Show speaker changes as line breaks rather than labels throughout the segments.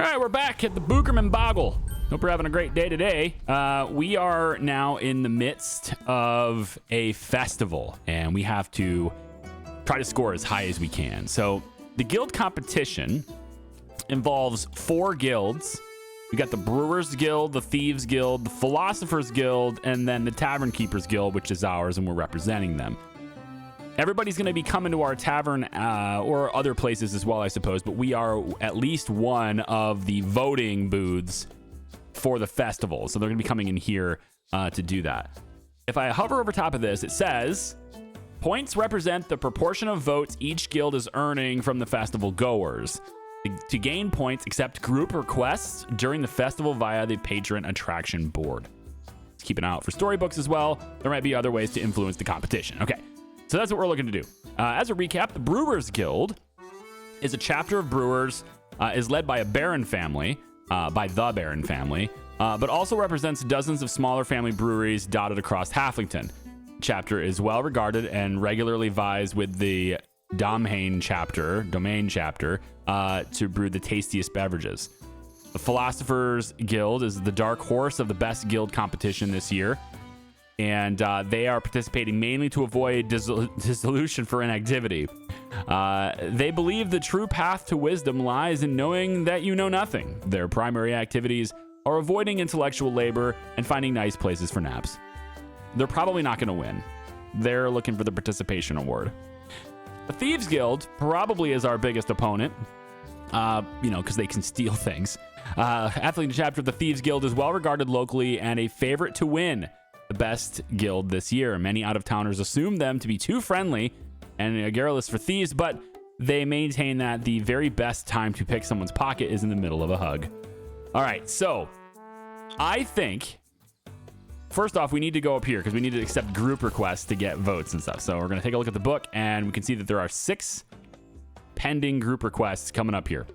All right, we're back at the Bookerman Boggle. Hope we're having a great day today. We are now in the midst of a festival, and we have to try to score as high as we can. So the guild competition involves 4 guilds. We got the Brewers Guild, the Thieves Guild, the Philosophers Guild, and then the Tavern Keepers Guild, which is ours, and we're representing them. Everybody's going to be coming to our tavern or other places as well, I suppose, but we are at least one of the voting booths for the festival. So they're going to be coming in here to do that. If I hover over top of this, it says, points represent the proportion of votes each guild is earning from the festival goers. To gain points, accept group requests during the festival via the patron attraction board. Let's keep an eye out for storybooks as well. There might be other ways to influence the competition. Okay. So that's what we're looking to do. As a recap, the Brewers Guild is a chapter of Brewers, is led by a Baron family, by the Baron family, but also represents dozens of smaller family breweries dotted across Halflington. Chapter is well regarded and regularly vies with the Domain chapter, to brew the tastiest beverages. The Philosophers Guild is the dark horse of the best guild competition this year. And they are participating mainly to avoid dissolution for inactivity. They believe the true path to wisdom lies in knowing that you know nothing. Their primary activities are avoiding intellectual labor and finding nice places for naps. They're probably not going to win. They're looking for the participation award. The Thieves Guild probably is our biggest opponent, because they can steal things. Athlete chapter of the Thieves Guild is well regarded locally and a favorite to win the best guild this year. Many out-of-towners assume them to be too friendly and garrulous for thieves, but they maintain that the very best time to pick someone's pocket is in the middle of a hug. All right, so I think, first off, we need to go up here because we need to accept group requests to get votes and stuff. So we're going to take a look at the book, and we can see that there are 6 pending group requests coming up here,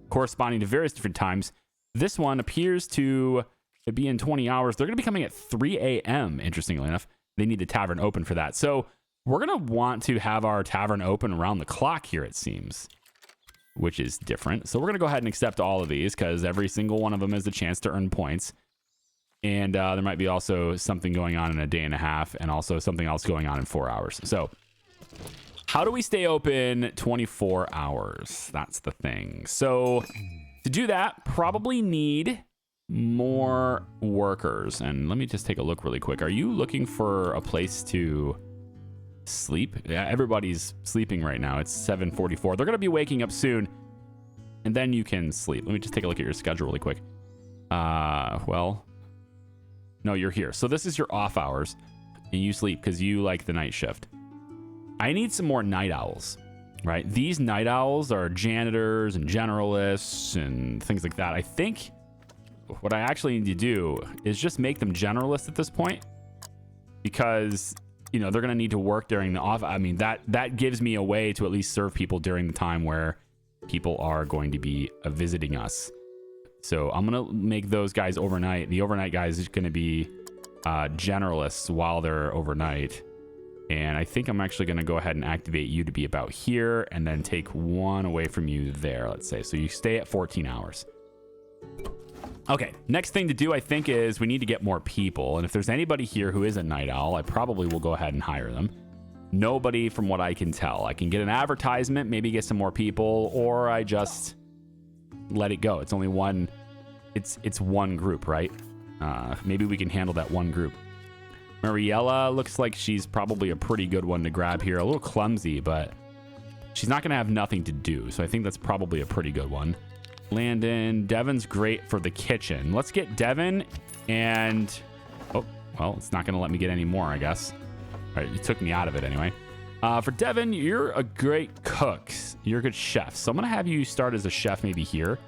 corresponding to various different times. This one appears to be in 20 hours. They're going to be coming at 3 a.m., interestingly enough. They need the tavern open for that. So we're going to want to have our tavern open around the clock here, it seems, which is different. So we're going to go ahead and accept all of these because every single one of them is a chance to earn points. And there might be also something going on in a day and a half and also something else going on in 4 hours. So how do we stay open 24 hours? That's the thing. So to do that, probably need more workers. And let me just take a look really quick. Are you looking for a place to sleep? Yeah, everybody's sleeping right now. It's 7:44. They're going to be waking up soon, and then you can sleep. Let me just take a look at your schedule really quick. Well, no, you're here. So this is your off hours, and you sleep because you like the night shift. I need some more night owls, right? These night owls are janitors and generalists and things like that. I think what I actually need to do is just make them generalists at this point because, they're going to need to work during the off. I mean, that gives me a way to at least serve people during the time where people are going to be visiting us. So I'm going to make those guys overnight. The overnight guys is going to be generalists while they're overnight. And I think I'm actually going to go ahead and activate you to be about here and then take one away from you there, let's say. So you stay at 14 hours. Okay, next thing to do, I think, is we need to get more people. And if there's anybody here who is a night owl, I probably will go ahead and hire them. Nobody from what I can tell. I can get an advertisement, maybe get some more people, or I just let it go. It's only one. It's one group, right? Maybe we can handle that one group. Mariella looks like she's probably a pretty good one to grab here. A little clumsy, but she's not going to have nothing to do. So I think that's probably a pretty good one. Landon, Devin's great for the kitchen. Let's get Devin and... Oh, well, it's not going to let me get any more, I guess. All right, it took me out of it anyway. For Devin, you're a great cook. You're a good chef. So I'm going to have you start as a chef maybe here.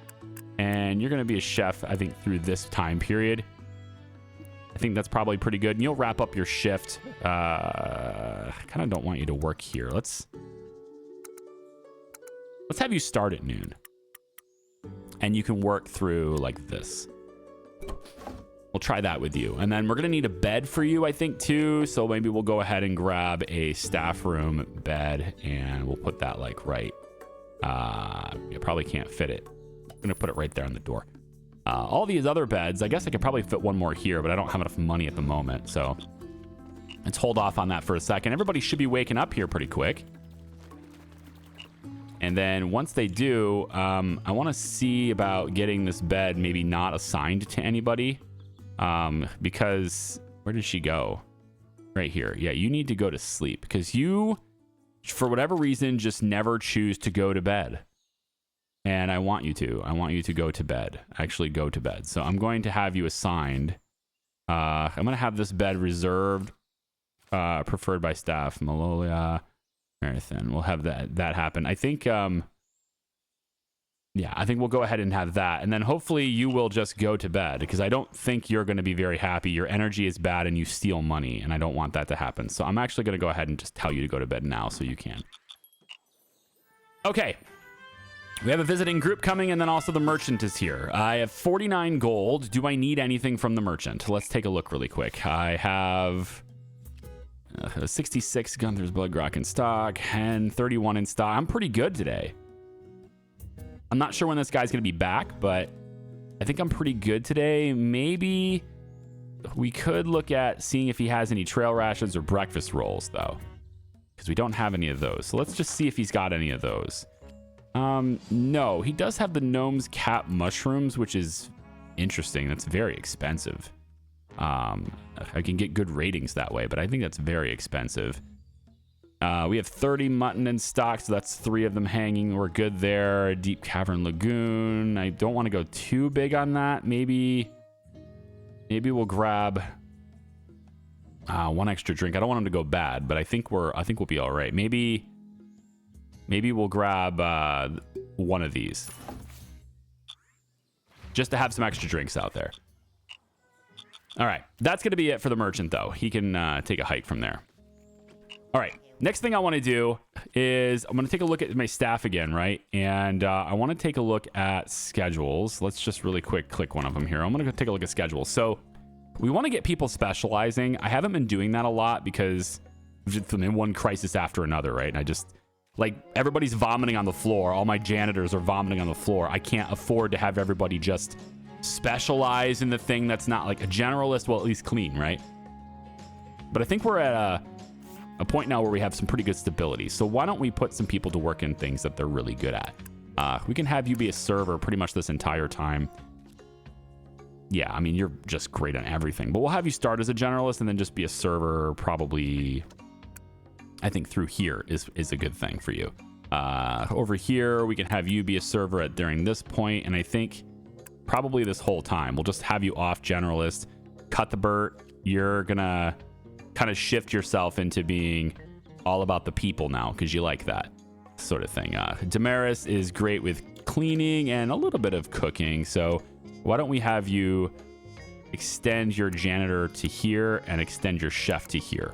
And you're going to be a chef, I think, through this time period. I think that's probably pretty good. And you'll wrap up your shift. I kind of don't want you to work here. Let's have you start at noon. And you can work through like this. We'll try that with you. And then we're going to need a bed for you, I think, too. So maybe we'll go ahead and grab a staff room bed and we'll put that like right. You probably can't fit it I'm going to put it right there on the door. All these other beds, I guess I could probably fit one more here, but I don't have enough money at the moment. So let's hold off on that for a second. Everybody should be waking up here pretty quick. And then once they do, I want to see about getting this bed maybe not assigned to anybody. Because where did she go? Right here. Yeah, you need to go to sleep because you, for whatever reason, just never choose to go to bed. And I want you to. I want you to go to bed. Actually go to bed. So I'm going to have you assigned. I'm going to have this bed reserved, preferred by staff. Malolia, Marathon. We'll have that happen. I think, yeah, I think we'll go ahead and have that. And then hopefully you will just go to bed because I don't think you're going to be very happy. Your energy is bad and you steal money, and I don't want that to happen. So I'm actually going to go ahead and just tell you to go to bed now so you can. Okay. We have a visiting group coming, and then also the merchant is here. I have 49 gold. Do I need anything from the merchant? Let's take a look really quick. I have 66 Gunther's Blood Grok in stock and 31 in stock. I'm pretty good today. I'm not sure when this guy's going to be back, but I think I'm pretty good today. Maybe we could look at seeing if he has any trail rations or breakfast rolls, though, because we don't have any of those. So let's just see if he's got any of those. No, he does have the gnome's cap mushrooms, which is interesting. That's very expensive. I can get good ratings that way, but I think that's very expensive. We have 30 mutton in stock, so that's 3 of them hanging. We're good there. Deep Cavern Lagoon. I don't want to go too big on that. Maybe we'll grab 1 extra drink. I don't want them to go bad, but I think we'll be all right. Maybe we'll grab 1 of these just to have some extra drinks out there. All right, that's going to be it for the merchant, though. He can take a hike from there. All right, next thing I want to do is I'm going to take a look at my staff again, right? And I want to take a look at schedules. Let's just really quick click one of them here. I'm going to go take a look at schedules. So we want to get people specializing. I haven't been doing that a lot because I'm in one crisis after another, right? And I just... like, everybody's vomiting on the floor. All my janitors are vomiting on the floor. I can't afford to have everybody just specialize in the thing that's not like a generalist. Well, at least clean, right? But I think we're at a point now where we have some pretty good stability. So why don't we put some people to work in things that they're really good at? We can have you be a server pretty much this entire time. Yeah, I mean, you're just great on everything. But we'll have you start as a generalist and then just be a server probably... I think through here is a good thing for you. Over here, we can have you be a server during this point, and I think probably this whole time. We'll just have you off generalist. Cut the Burt. You're going to kind of shift yourself into being all about the people now because you like that sort of thing. Damaris is great with cleaning and a little bit of cooking, so why don't we have you extend your janitor to here and extend your chef to here.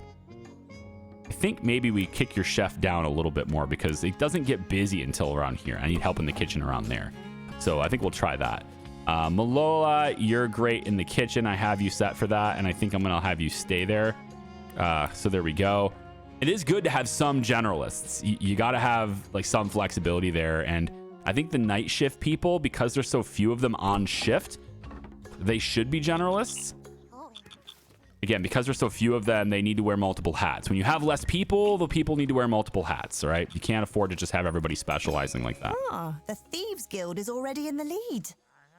I think maybe we kick your chef down a little bit more because it doesn't get busy until around here. I need help in the kitchen around there. So I think we'll try that. Malola, you're great in the kitchen. I have you set for that, and I think I'm going to have you stay there. So there we go. It is good to have some generalists. You got to have like some flexibility there. And I think the night shift people, because there's so few of them on shift, they should be generalists. Again, because there's so few of them, they need to wear multiple hats. When you have less people, the people need to wear multiple hats, all right? You can't afford to just have everybody specializing like that.
Ah, the Thieves Guild is already in the lead.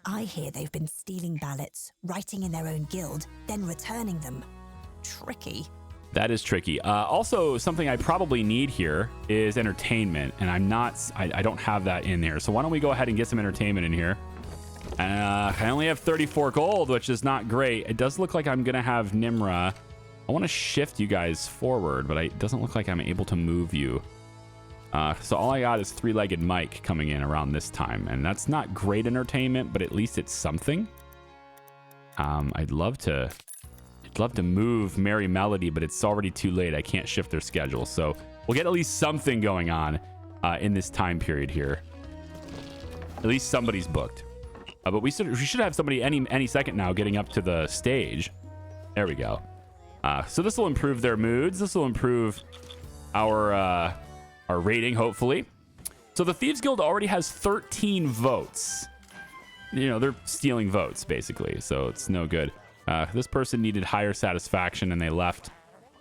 I hear they've been stealing ballots, writing in their own guild, then returning them. Tricky.
That is tricky. Also, something I probably need here is entertainment, and I don't have that in there. So why don't we go ahead and get some entertainment in here? I only have 34 gold, which is not great. It does look like I'm going to have Nimra. I want to shift you guys forward, but it doesn't look like I'm able to move you. So all I got is 3-legged Mike coming in around this time, and that's not great entertainment, but at least it's something. I'd love to move Merry Melody, but it's already too late. I can't shift their schedule, so we'll get at least something going on in this time period here. At least somebody's booked. But we should have somebody any second now getting up to the stage. There we go. So this will improve their moods. This will improve our rating, hopefully. So the Thieves Guild already has 13 votes. they're stealing votes basically, so it's no good. This person needed higher satisfaction and they left.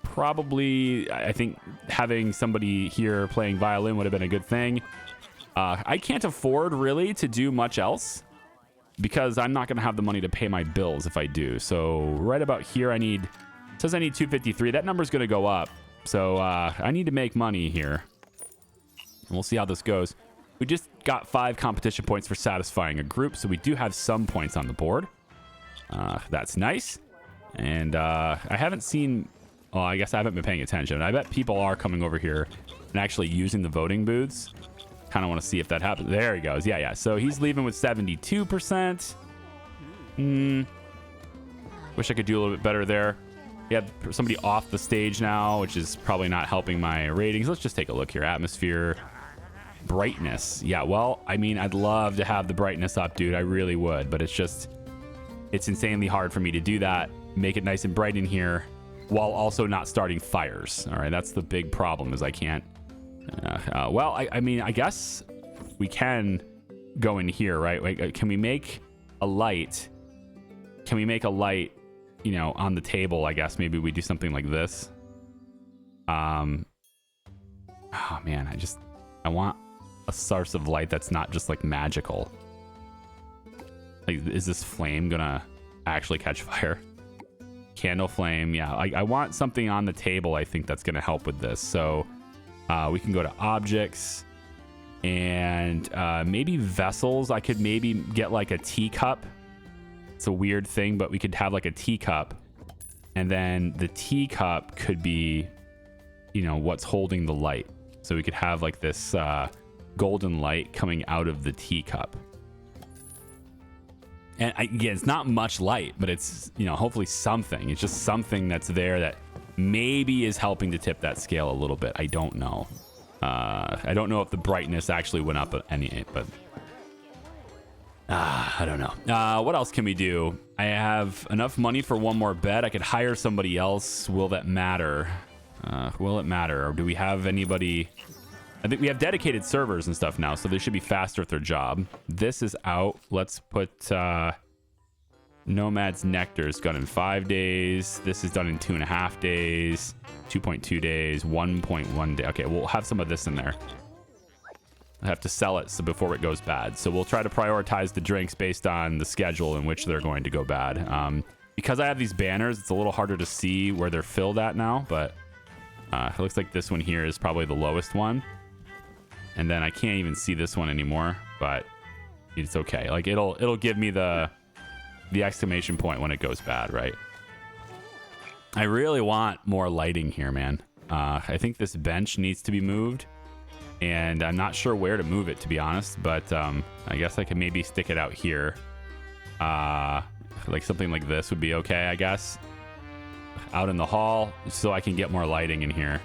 Probably, I think having somebody here playing violin would have been a good thing. I can't afford really to do much else because I'm not going to have the money to pay my bills if I do. So right about here, it says I need 253. That number's going to go up. So I need to make money here. And we'll see how this goes. We just got 5 competition points for satisfying a group, so we do have some points on the board. That's nice. And I haven't seen... Well, I guess I haven't been paying attention. I bet people are coming over here and actually using the voting booths. Kind of want to see if that happens. There he goes. Yeah. So he's leaving with 72%. Wish I could do a little bit better there. We have somebody off the stage now, which is probably not helping my ratings. Let's just take a look here. Atmosphere. Brightness. Yeah, well, I mean, I'd love to have the brightness up, dude. I really would. But it's insanely hard for me to do that. Make it nice and bright in here, while also not starting fires. All right, that's the big problem is I can't. Well, I mean, I guess we can go in here, right? Like, can we make a light? Can we make a light, on the table? I guess maybe we do something like this. Oh man, I want a source of light that's not just like magical. Like, is this flame gonna actually catch fire? Candle flame, yeah. I want something on the table, I think that's going to help with this. So we can go to objects and maybe vessels. I could maybe get like a teacup. It's a weird thing, but we could have like a teacup. And then the teacup could be, what's holding the light. So we could have like this golden light coming out of the teacup. And again, it's not much light, but it's, hopefully something. It's just something that's there that maybe is helping to tip that scale a little bit. I don't know. I don't know if the brightness actually went up any, but I don't know. What else can we do? I have enough money for one more bed. I could hire somebody else. Will that matter? Will it matter? Or do we have anybody... I think we have dedicated servers and stuff now, so they should be faster at their job. This is out. Let's put Nomad's Nectar is done in 5 days. This is done in 2.5 days, 2.2 days, 1.1 day. Okay, we'll have some of this in there. I have to sell it before it goes bad. So we'll try to prioritize the drinks based on the schedule in which they're going to go bad. Because I have these banners, it's a little harder to see where they're filled at now, but it looks like this one here is probably the lowest one. And then I can't even see this one anymore, but it's okay. Like it'll give me the exclamation point when it goes bad, right? I really want more lighting here, man. I think this bench needs to be moved, and I'm not sure where to move it, to be honest, but I guess I can maybe stick it out here. Like something like this would be okay, I guess. Out in the hall, so I can get more lighting in here.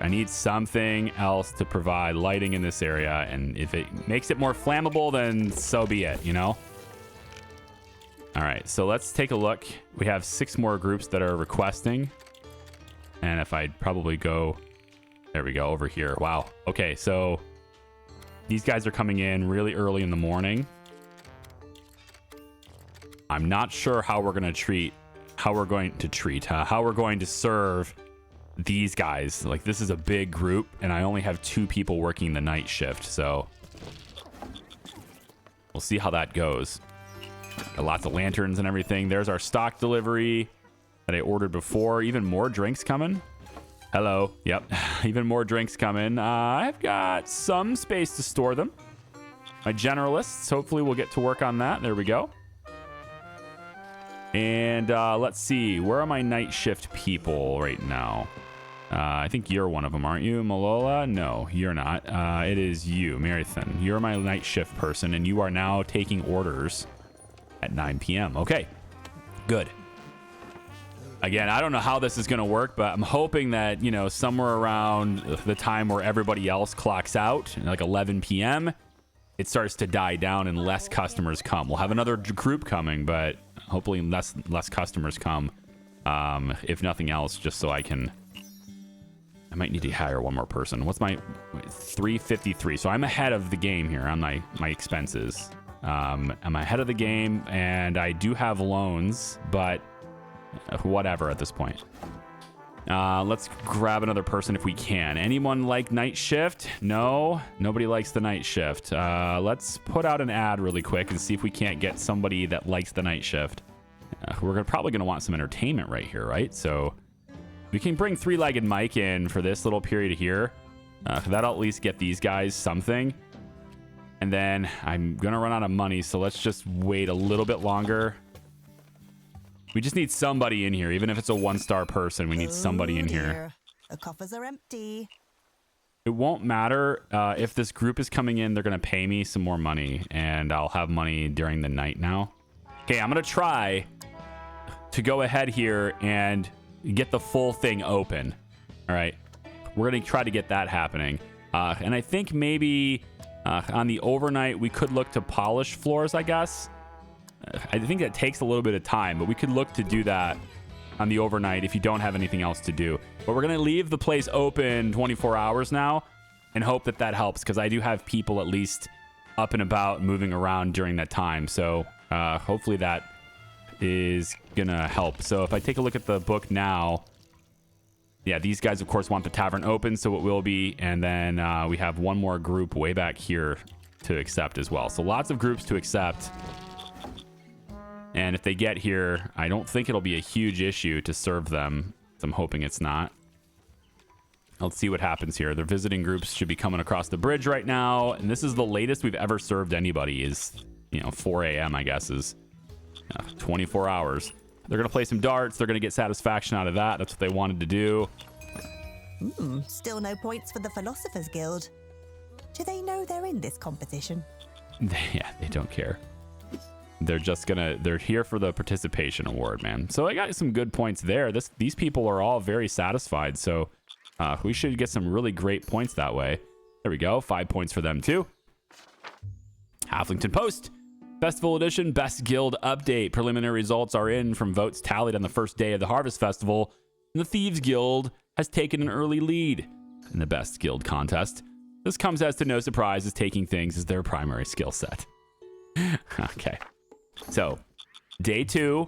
I need something else to provide lighting in this area, and if it makes it more flammable, then so be it, All right, so let's take a look. We have 6 more groups that are requesting, and if I'd probably go... There we go, over here. Wow. Okay, so these guys are coming in really early in the morning. I'm not sure how we're going to serve these guys. Like, this is a big group, and I only have 2 people working the night shift, so we'll see how that goes. Got lots of lanterns and everything. There's our stock delivery that I ordered before. Even more drinks coming. Hello. Yep. Even more drinks coming. I've got some space to store them. My generalists, hopefully we'll get to work on that. There we go. And let's see. Where are my night shift people right now? I think you're one of them, aren't you, Malola? No, you're not. It is you, Marathon. You're my night shift person, and you are now taking orders at 9 p.m. Okay, good. Again, I don't know how this is going to work, but I'm hoping that, somewhere around the time where everybody else clocks out, like 11 p.m., it starts to die down and less customers come. We'll have another group coming, but hopefully less customers come, if nothing else, just so I might need to hire one more person. What's my 353? So I'm ahead of the game here on my expenses. I'm ahead of the game, and I do have loans, but whatever at this point. Let's grab another person if we can. Anyone like night shift? No, nobody likes the night shift. Let's put out an ad really quick and see if we can't get somebody that likes the night shift. We're probably going to want some entertainment right here, right? So we can bring Three-Legged Mike in for this little period here. That'll at least get these guys something. And then I'm going to run out of money, so let's just wait a little bit longer. We just need somebody in here. Even if it's a 1-star person, we need somebody in here.
The coffers are empty.
It won't matter. If this group is coming in, they're going to pay me some more money, and I'll have money during the night now. Okay, I'm going to try to go ahead here and get the full thing open. All right. We're going to try to get that happening. And I think maybe on the overnight, we could look to polish floors, I guess. I think that takes a little bit of time, but we could look to do that on the overnight if you don't have anything else to do. But we're going to leave the place open 24 hours now and hope that that helps, because I do have people at least up and about moving around during that time. So hopefully that is going to help. So if I take a look at the book now, yeah, these guys, of course, want the tavern open, so it will be. And then we have one more group way back here to accept as well. So lots of groups to accept. And if they get here, I don't think it'll be a huge issue to serve them. So I'm hoping it's not. Let's see what happens here. Their visiting groups should be coming across the bridge right now. And this is the latest we've ever served anybody is, 4 a.m., I guess, is 24 hours. They're going to play some darts. They're going to get satisfaction out of that. That's what they wanted to do.
Still no points for the Philosophers Guild. Do they know they're in this competition?
Yeah, they don't care. They're here for the participation award, man. So I got some good points there. These people are all very satisfied. So we should get some really great points that way. There we go. 5 points for them too. Halflington Post. Festival Edition Best Guild Update. Preliminary results are in from votes tallied on the first day of the Harvest Festival. And the Thieves Guild has taken an early lead in the Best Guild contest. This comes as to no surprise, as taking things as their primary skill set. Okay. So, day 2.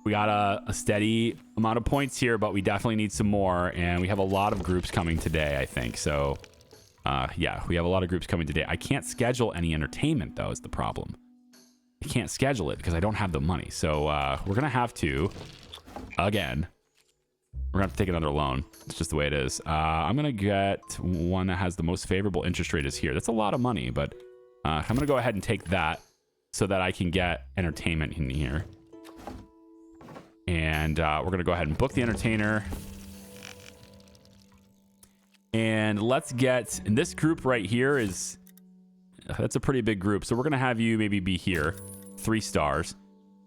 We got a steady amount of points here, but we definitely need some more. And we have a lot of groups coming today, I think. So, yeah, we have a lot of groups coming today. I can't schedule any entertainment, though, is the problem. I can't schedule it because I don't have the money. So, we're going to have to, again, we're going to have to take another loan. It's just the way it is. I'm going to get one that has the most favorable interest rate is here. That's a lot of money, but I'm going to go ahead and take that so that I can get entertainment in here. And we're going to go ahead and book the entertainer. And let's get, and this group right here is, that's a pretty big group. So we're going to have you maybe be here, 3 stars.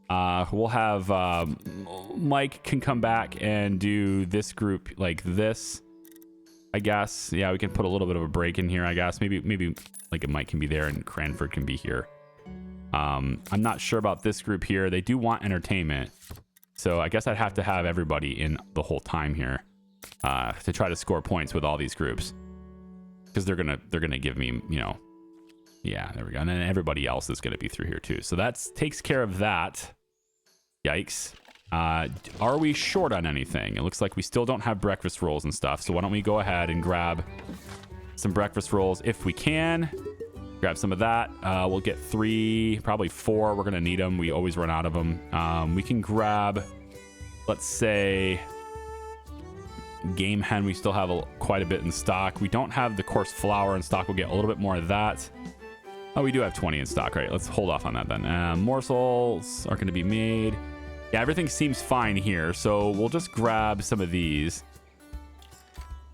We'll have Mike can come back and do this group like this, I guess. Yeah, we can put a little bit of a break in here, I guess. Maybe like a Mike can be there and Cranford can be here. I'm not sure about this group here. They do want entertainment. So I guess I'd have to have everybody in the whole time here to try to score points with all these groups. Because they're gonna give me, yeah, there we go. And then everybody else is gonna be through here too. So that takes care of that. Yikes. Are we short on anything? It looks like we still don't have breakfast rolls and stuff. So why don't we go ahead and grab some breakfast rolls if we can. Grab some of that. We'll get 3, probably 4. We're going to need them. We always run out of them. We can grab, let's say, game hen. We still have quite a bit in stock. We don't have the coarse flour in stock. We'll get a little bit more of that. Oh, we do have 20 in stock, right? Let's hold off on that then. Morsels are going to be made. Yeah, everything seems fine here. So we'll just grab some of these.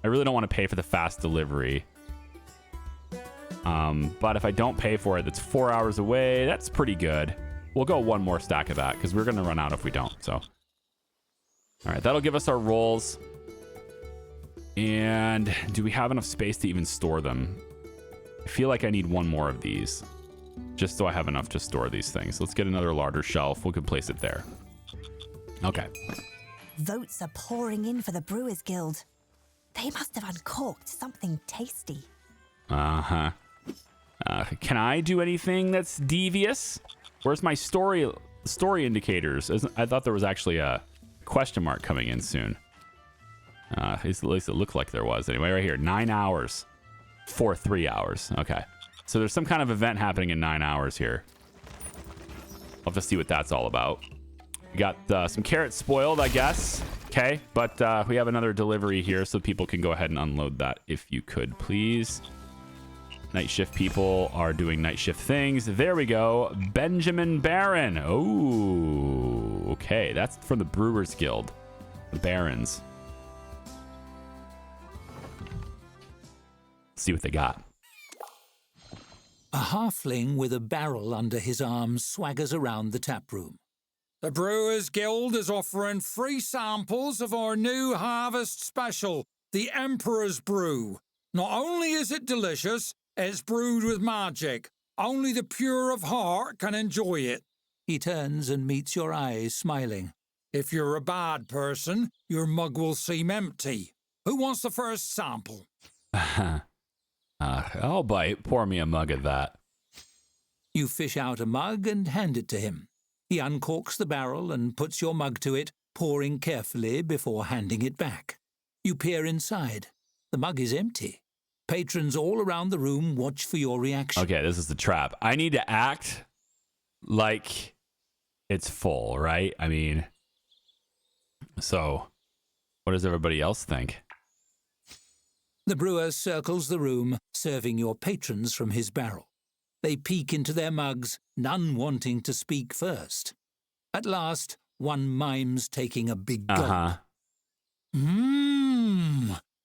I really don't want to pay for the fast delivery. But if I don't pay for it, that's 4 hours away. That's pretty good. We'll go 1 more stack of that because we're going to run out if we don't. So, all right, that'll give us our rolls. And do we have enough space to even store them? I feel like I need 1 more of these just so I have enough to store these things. Let's get another larger shelf. We can place it there. Okay.
Votes are pouring in for the Brewers Guild. They must have uncorked something tasty.
Uh-huh. Can I do anything that's devious? Where's my story indicators? I thought there was actually a question mark coming in soon. At least it looked like there was. Anyway, right here, 9 hours for 3 hours. Okay. So there's some kind of event happening in 9 hours here. I'll have to see what that's all about. We got some carrots spoiled, I guess. Okay, but we have another delivery here, so people can go ahead and unload that if you could, please. Night shift people are doing night shift things. There we go. Benjamin Baron. Oh, okay. That's from the Brewers Guild. The Barons. Let's see what they got.
A halfling with a barrel under his arm swaggers around the tap room.
The Brewers Guild is offering free samples of our new harvest special, the Emperor's Brew. Not only is it delicious, it's brewed with magic. Only the pure of heart can enjoy it.
He turns and meets your eyes, smiling.
If you're a bad person, your mug will seem empty. Who wants the first sample?
I'll bite. Pour me a mug of that.
You fish out a mug and hand it to him. He uncorks the barrel and puts your mug to it, pouring carefully before handing it back. You peer inside. The mug is empty. Patrons all around the room watch for your reaction.
Okay, this is the trap. I need to act like it's full, right? I mean, so what does everybody else think?
The brewer circles the room, serving your patrons from his barrel. They peek into their mugs, none wanting to speak first. At last, one mimes taking a big gulp.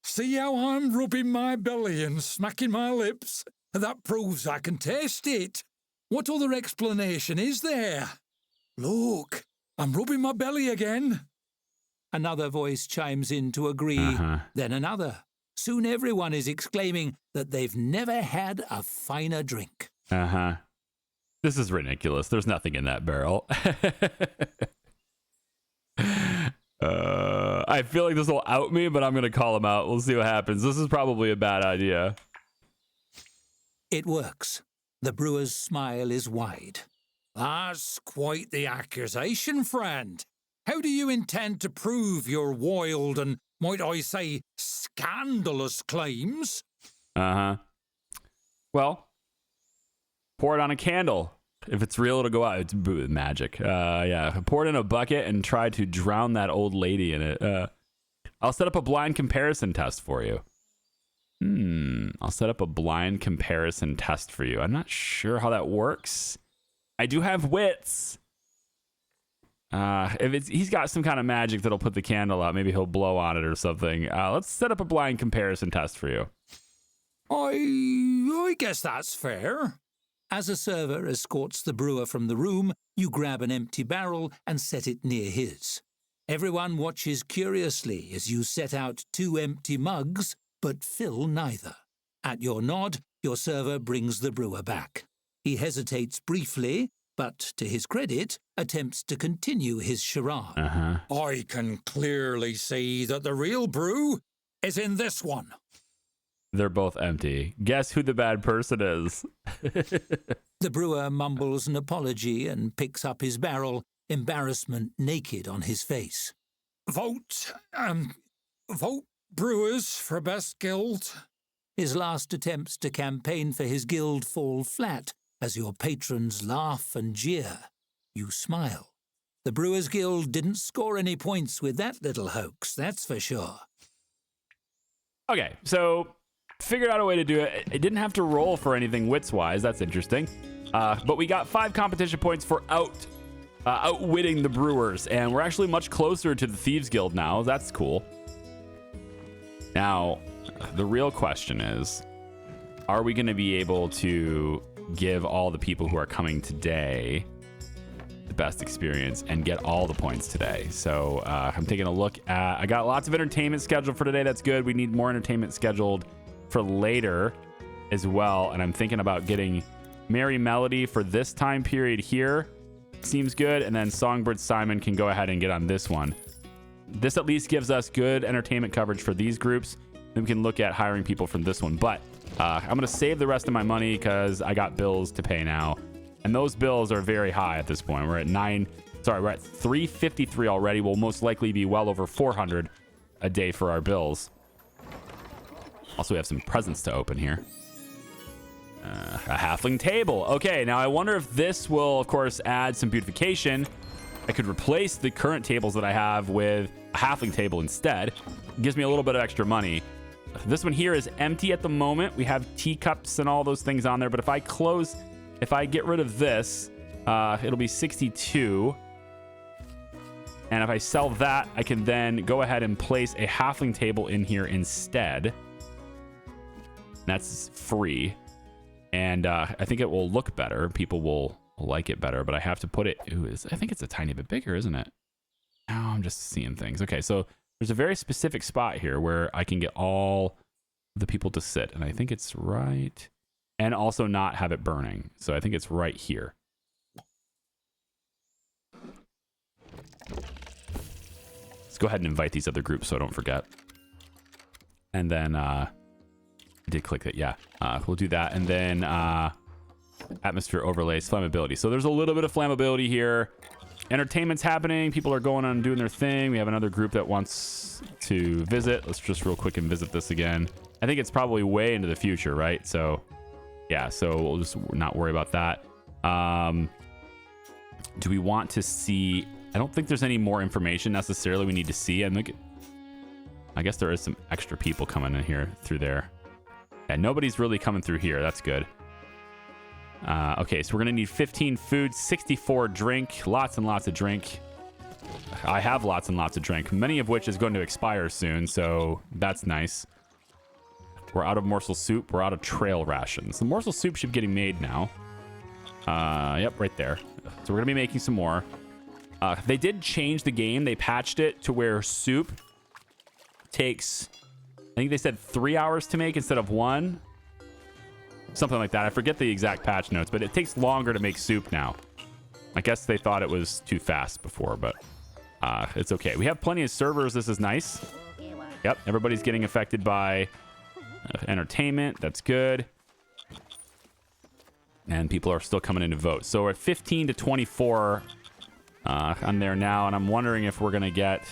See how I'm rubbing my belly and smacking my lips? That proves I can taste it. What other explanation is there? Look, I'm rubbing my belly again.
Another voice chimes in to agree, then another. Soon everyone is exclaiming that they've never had a finer drink.
This is ridiculous. There's nothing in that barrel. I feel like this will out me, but I'm going to call him out. We'll see what happens. This is probably a bad idea.
It works. The brewer's smile is wide.
That's quite the accusation, friend. How do you intend to prove your wild and, might I say, scandalous claims?
Well, pour it on a candle. If it's real, it'll go out. It's magic. Yeah. Pour it in a bucket and try to drown that old lady in it. I'll set up a blind comparison test for you. I'll set up a blind comparison test for you. I'm not sure how that works. I do have wits. If he's got some kind of magic that'll put the candle out, maybe he'll blow on it or something. Let's set up a blind comparison test for you.
I guess that's fair.
As a server escorts the brewer from the room, you grab an empty barrel and set it near his. Everyone watches curiously as you set out 2 empty mugs, but fill neither. At your nod, your server brings the brewer back. He hesitates briefly, but to his credit, attempts to continue his charade.
I can clearly see that the real brew is in this one.
They're both empty. Guess who the bad person is?
The brewer mumbles an apology and picks up his barrel, embarrassment naked on his face.
Vote Brewers for best guild.
His last attempts to campaign for his guild fall flat as your patrons laugh and jeer. You smile. The Brewers Guild didn't score any points with that little hoax, that's for sure.
Okay, so figured out a way to do it. It didn't have to roll for anything wits-wise. That's interesting. But we got 5 competition points for outwitting the Brewers, and we're actually much closer to the Thieves Guild now. That's cool. Now, the real question is, are we going to be able to give all the people who are coming today the best experience and get all the points today? So I'm taking a look at, I got lots of entertainment scheduled for today. That's good. We need more entertainment scheduled for later as well. And I'm thinking about getting Merry Melody for this time period here. Seems good. And then Songbird Simon can go ahead and get on this one. This at least gives us good entertainment coverage for these groups. Then we can look at hiring people from this one. But I'm going to save the rest of my money because I got bills to pay now. And those bills are very high at this point. We're at we're at 353 already. We'll most likely be well over 400 a day for our bills. Also, we have some presents to open here. A halfling table. Okay, now I wonder if this will, of course, add some beautification. I could replace the current tables that I have with a halfling table instead. It gives me a little bit of extra money. This one here is empty at the moment. We have teacups and all those things on there, but if I get rid of this, it'll be 62. And if I sell that, I can then go ahead and place a halfling table in here instead. That's free. And I think it will look better. People will like it better, but I have to put it... I think it's a tiny bit bigger, isn't it? Oh, I'm just seeing things. Okay, so there's a very specific spot here where I can get all the people to sit. And I think it's right... And also not have it burning. So I think it's right here. Let's go ahead and invite these other groups so I don't forget. And then... I did click it, yeah. We'll do that. And then atmosphere overlays, flammability. So there's a little bit of flammability here. Entertainment's happening. People are going on and doing their thing. We have another group that wants to visit. Let's just real quick and visit this again. I think it's probably way into the future, right? So, yeah, so we'll just not worry about that. Do we want to see... I don't think there's any more information necessarily we need to see. I guess there is some extra people coming in here through there. Yeah, nobody's really coming through here. That's good. Okay, so we're going to need 15 food, 64 drink, lots and lots of drink. I have lots and lots of drink, many of which is going to expire soon, so that's nice. We're out of morsel soup. We're out of trail rations. The morsel soup should be getting made now. Yep, right there. So we're going to be making some more. They did change the game. They patched it to where soup takes... I think they said 3 hours to make instead of 1. Something like that. I forget the exact patch notes, but it takes longer to make soup now. I guess they thought it was too fast before, but it's okay. We have plenty of servers. This is nice. Yep, everybody's getting affected by entertainment. That's good. And people are still coming in to vote. So we're at 15 to 24 on there now, and I'm wondering if we're going to get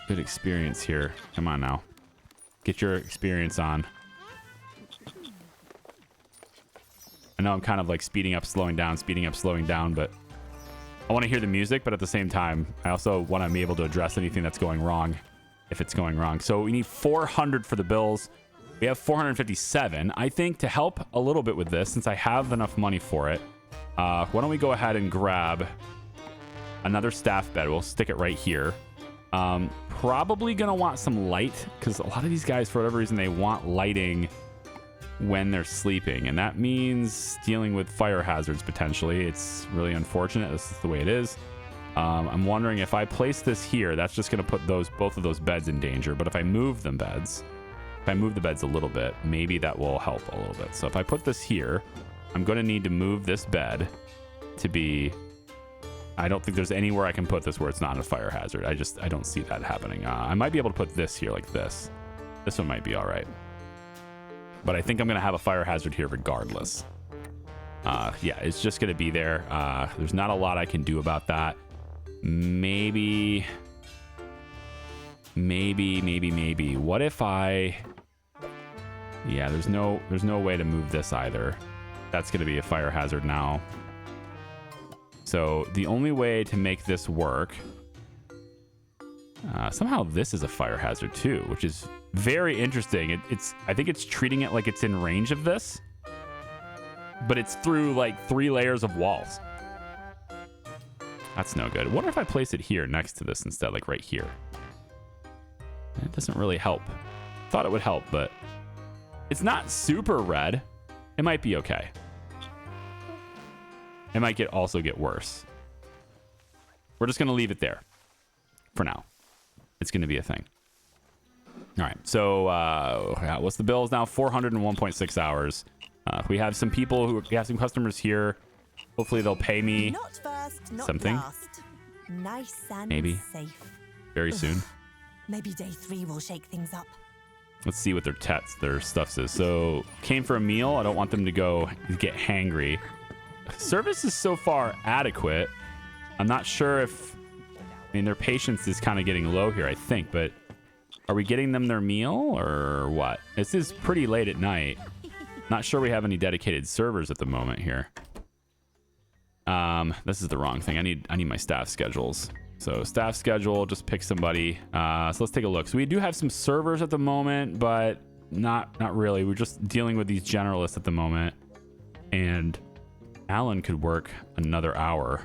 good experience here. Come on now. Get your experience on. I know I'm kind of like speeding up, slowing down, but I want to hear the music, but at the same time, I also want to be able to address anything that's going wrong, if it's going wrong. So we need 400 for the bills. We have 457. I think to help a little bit with this, since I have enough money for it, why don't we go ahead and grab another staff bed. We'll stick it right here. Probably gonna want some light because a lot of these guys, for whatever reason, they want lighting when they're sleeping, and that means dealing with fire hazards potentially. It's really unfortunate. This is the way it is. I'm wondering if I place this here, that's just gonna put both of those beds in danger. But if I move the beds a little bit, maybe that will help a little bit. So if I put this here, I'm gonna need to move this bed to be... I don't think there's anywhere I can put this where it's not a fire hazard. I don't see that happening. I might be able to put this here like this. This one might be all right. But I think I'm going to have a fire hazard here regardless. Yeah, it's just going to be there. There's not a lot I can do about that. Maybe. What if I... Yeah, there's no way to move this either. That's going to be a fire hazard now. So the only way to make this work, somehow this is a fire hazard too, which is very interesting. I think it's treating it like it's in range of this, but it's through like 3 layers of walls. That's no good. I wonder if I place it here next to this instead, like right here. It doesn't really help. Thought it would help, but it's not super red. It might be okay. It might also get worse. We're just going to leave it there for now. It's going to be a thing. All right. So what's the bills now? 401.6 hours. We have some people we have some customers here. Hopefully they'll pay me
not first, not
something.
Last. Nice and
maybe
safe.
very soon.
Maybe day 3 will shake things up.
Let's see what their stuff is. So came for a meal. I don't want them to go get hangry. Service is so far adequate. I'm not sure if, I mean, their patience is kind of getting low here, I think, but are we getting them their meal or what? This is pretty late at night. Not sure we have any dedicated servers at the moment here. This is the wrong thing. I need my staff schedules. So staff schedule, just pick somebody. So let's take a look. So we do have some servers at the moment, but not really. We're just dealing with these generalists at the moment. And Alan could work another hour.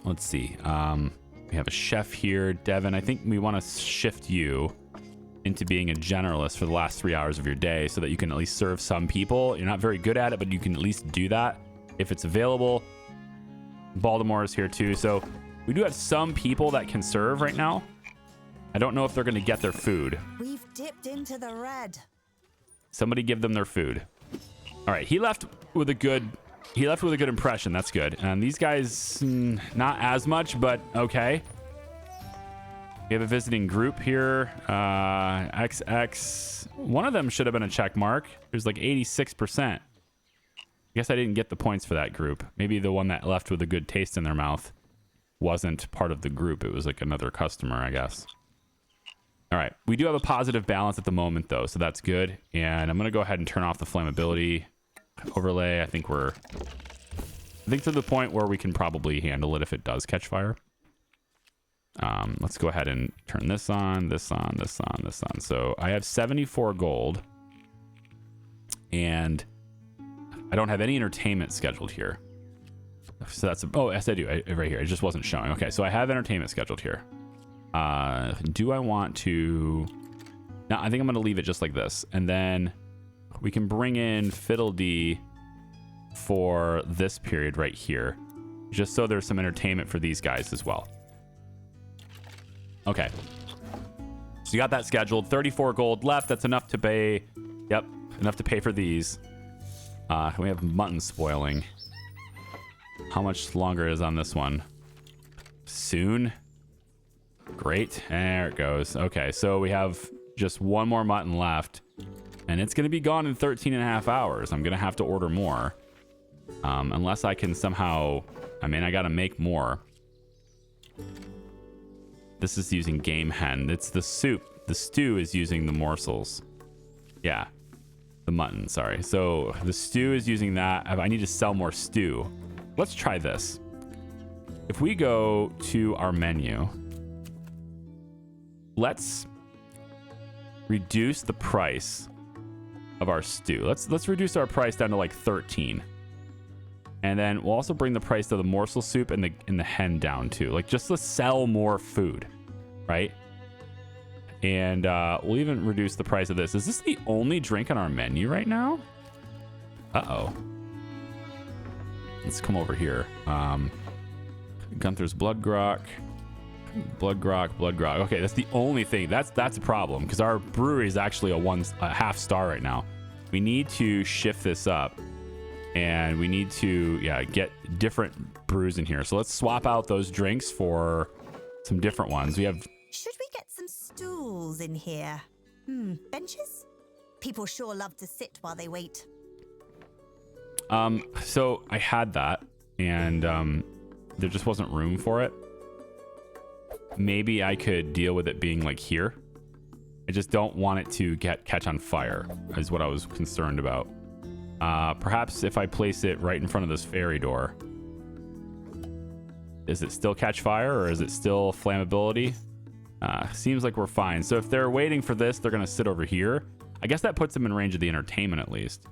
Let's see. We have a chef here. Devin, I think we want to shift you into being a generalist for the last 3 hours of your day so that you can at least serve some people. You're not very good at it, but you can at least do that if it's available. Baltimore is here too. So we do have some people that can serve right now. I don't know if they're going to get their food.
We've dipped into the red.
Somebody give them their food. All right. He left with a good impression. That's good. And these guys, not as much, but okay. We have a visiting group here. XX. One of them should have been a check mark. There's like 86%. I guess I didn't get the points for that group. Maybe the one that left with a good taste in their mouth wasn't part of the group. It was like another customer, I guess. All right. We do have a positive balance at the moment, though, so that's good. And I'm going to go ahead and turn off the flammability overlay. I think to the point where we can probably handle it if it does catch fire. Let's go ahead and turn this on, this on, this on, this on. So I have 74 gold. And I don't have any entertainment scheduled here. So that's... Oh, yes, I do. Right here. It just wasn't showing. Okay, so I have entertainment scheduled here. Do I want to... No, I think I'm going to leave it just like this. And then we can bring in Fiddledee for this period right here. Just so there's some entertainment for these guys as well. Okay. So you got that scheduled. 34 gold left. That's enough to pay... Yep, enough to pay for these. We have mutton spoiling. How much longer is on this one? Soon. Great. There it goes. Okay, so we have just one more mutton left. And it's going to be gone in 13 and a half hours. I'm going to have to order more. Unless I can somehow... I mean, I got to make more. This is using game hen. It's the soup. The stew is using the morsels. Yeah. The mutton, sorry. So the stew is using that. I need to sell more stew. Let's try this. If we go to our menu, let's reduce the price of our stew. Let's reduce our price down to like 13. And then we'll also bring the price of the morsel soup and the hen down too. Like just to sell more food, right? And we'll even reduce the price of this. Is this the only drink on our menu right now? Uh-oh. Let's come over here. Gunther's Blood Grok. Blood Grok, Blood Grok. Okay, that's the only thing. That's a problem because our brewery is actually a half star right now. We need to shift this up. And we need to, get different brews in here. So let's swap out those drinks for some different ones. We have...
Should we get some stools in here? Benches? People sure love to sit while they wait.
So I had that, and there just wasn't room for it. Maybe I could deal with it being like here. I just don't want it to catch on fire, is what I was concerned about. Perhaps if I place it right in front of this ferry door. Does it still catch fire or is it still flammability? Seems like we're fine. So if they're waiting for this, they're going to sit over here. I guess that puts them in range of the entertainment at least.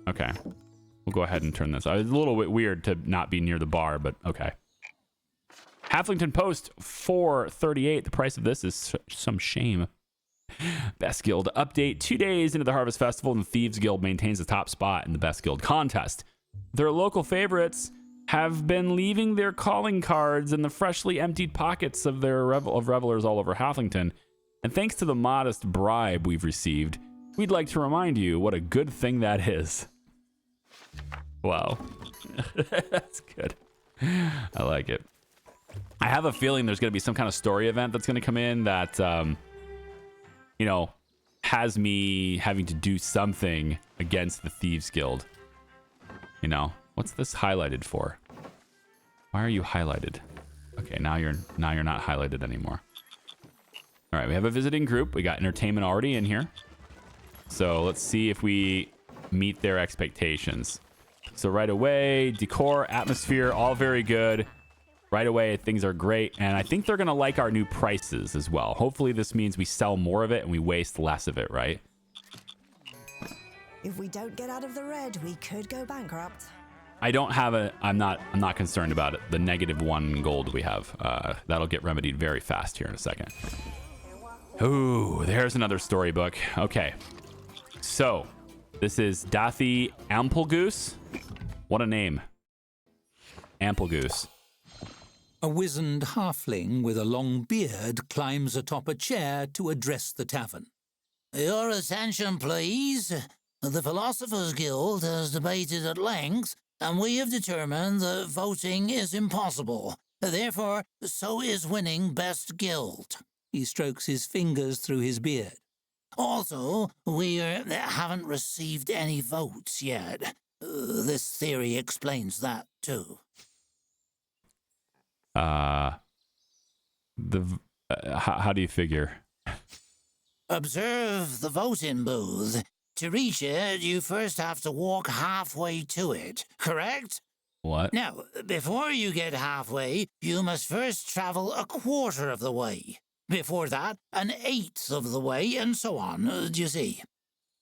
Okay. We'll go ahead and turn this. It's a little bit weird to not be near the bar, but okay. Halflington Post 438. The price of this is some shame. Best Guild update. 2 days into the Harvest Festival, and the Thieves Guild maintains the top spot in the Best Guild contest. Their local favorites have been leaving their calling cards in the freshly emptied pockets of their revelers all over Halflington. And thanks to the modest bribe we've received, we'd like to remind you what a good thing that is. Wow. That's good. I like it. I have a feeling there's going to be some kind of story event that's going to come in that, you know, has me having to do something against the Thieves Guild. You know, what's this highlighted for? Why are you highlighted? Okay, now you're not highlighted anymore. All right, we have a visiting group. We got entertainment already in here. So let's see if we meet their expectations. So right away, decor, atmosphere, all very good. Right away, things are great. And I think they're going to like our new prices as well. Hopefully this means we sell more of it and we waste less of it, right?
If we don't get out of the red, we could go bankrupt.
I don't have a... I'm not concerned about it. The -1 gold we have. That'll get remedied very fast here in a second. Ooh, there's another storybook. Okay. So, this is Dathi Amplegoose. What a name. Amplegoose.
A wizened halfling with a long beard climbs atop a chair to address the tavern.
Your attention, please. The Philosophers Guild has debated at length, and we have determined that voting is impossible. Therefore, so is winning Best Guild.
He strokes his fingers through his beard.
Also, we haven't received any votes yet. This theory explains that, too.
How do you figure?
Observe the voting booth. To reach it, you first have to walk halfway to it, correct?
What?
Now, before you get halfway, you must first travel a quarter of the way. Before that, an eighth of the way, and so on, do you see?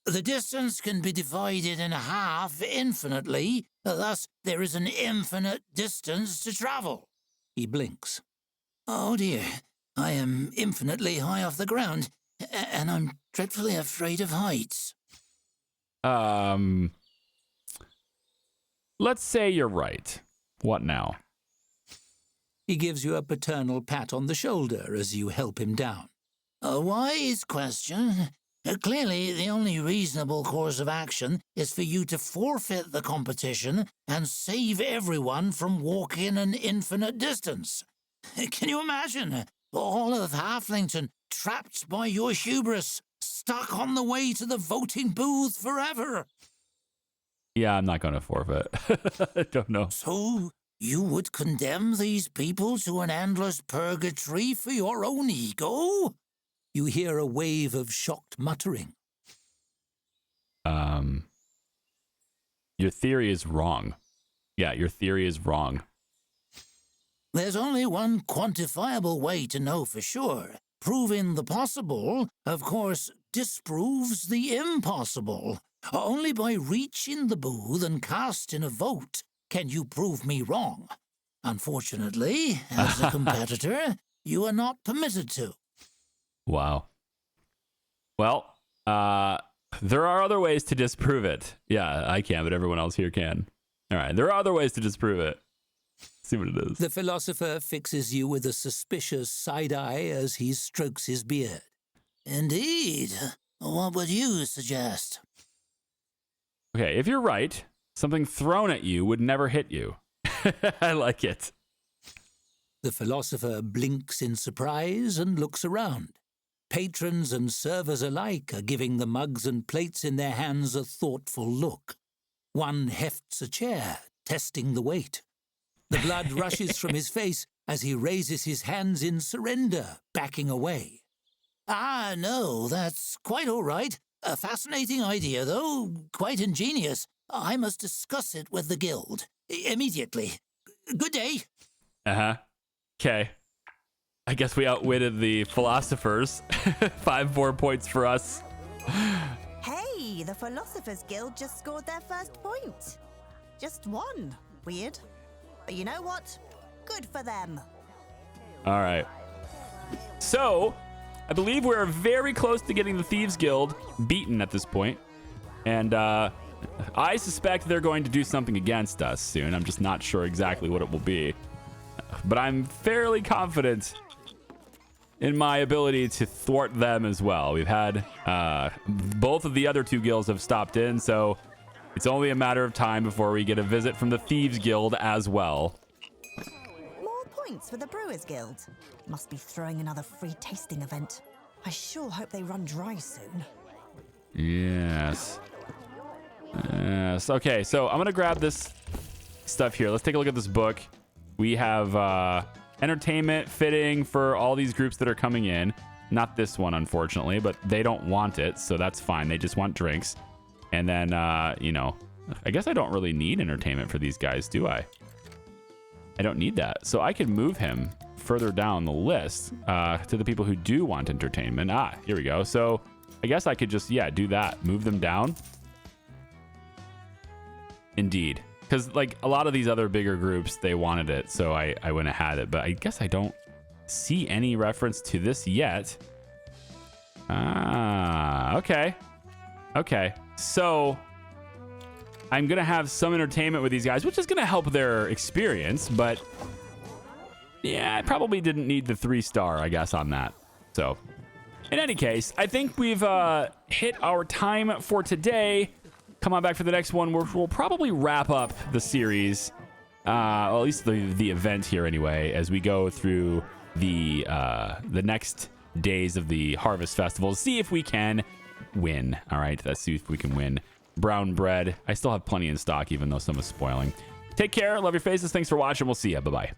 The distance can be divided in half infinitely, thus there is an infinite distance to travel.
He blinks.
Oh dear, I am infinitely high off the ground, and I'm dreadfully afraid of heights.
Let's say you're right. What now?
He gives you a paternal pat on the shoulder as you help him down.
A wise question. Clearly, the only reasonable course of action is for you to forfeit the competition and save everyone from walking an infinite distance. Can you imagine? All of Halflington trapped by your hubris, stuck on the way to the voting booth forever.
Yeah, I'm not going to forfeit. I don't know.
So, you would condemn these people to an endless purgatory for your own ego?
You hear a wave of shocked muttering.
Your theory is wrong. Yeah, your theory is wrong.
There's only one quantifiable way to know for sure. Proving the possible, of course, disproves the impossible. Only by reaching the booth and casting a vote can you prove me wrong. Unfortunately, as a competitor, you are not permitted to.
Wow. Well, there are other ways to disprove it. Yeah, I can, but everyone else here can. All right, there are other ways to disprove it. Let's see what it is.
The philosopher fixes you with a suspicious side eye as he strokes his beard.
Indeed. What would you suggest?
Okay, if you're right, something thrown at you would never hit you. I like it.
The philosopher blinks in surprise and looks around. Patrons and servers alike are giving the mugs and plates in their hands a thoughtful look. One hefts a chair, testing the weight. The blood rushes from his face as he raises his hands in surrender, backing away.
Ah, no, that's quite all right. A fascinating idea, though quite ingenious. I must discuss it with the guild. Immediately. Good day.
Uh-huh. Okay. I guess we outwitted the philosophers. 5 more points for us.
Hey, the Philosophers Guild just scored their first point. Just one. Weird. But you know what? Good for them.
All right. So, I believe we're very close to getting the Thieves Guild beaten at this point. And I suspect they're going to do something against us soon. I'm just not sure exactly what it will be. But I'm fairly confident in my ability to thwart them as well. We've had both of the other 2 guilds have stopped in, so it's only a matter of time before we get a visit from the Thieves Guild as well.
More events for the Brewers Guild. Must be throwing another free tasting event. I sure hope they run dry soon.
Yes. Yes. Okay, so I'm gonna grab this stuff here. Let's take a look at this book. We have entertainment fitting for all these groups that are coming in. Not this one, unfortunately, but they don't want it, so that's fine. They just want drinks. And then, you know, I guess I don't really need entertainment for these guys, do I? I don't need that. So I could move him further down the list to the people who do want entertainment. Ah, here we go. So I guess I could just, yeah, do that. Move them down. Indeed. Because, like, a lot of these other bigger groups, they wanted it, so I went and had it. But I guess I don't see any reference to this yet. Ah, okay. Okay. So I'm going to have some entertainment with these guys, which is going to help their experience. But, yeah, I probably didn't need the 3-star, I guess, on that. So, in any case, I think we've hit our time for today. Come on back for the next one. We'll probably wrap up the series, well, at least the event here anyway, as we go through the next days of the Harvest Festival. See if we can win. All right, let's see if we can win. Brown bread. I still have plenty in stock, even though some is spoiling. Take care. Love your faces. Thanks for watching. We'll see you. Bye-bye.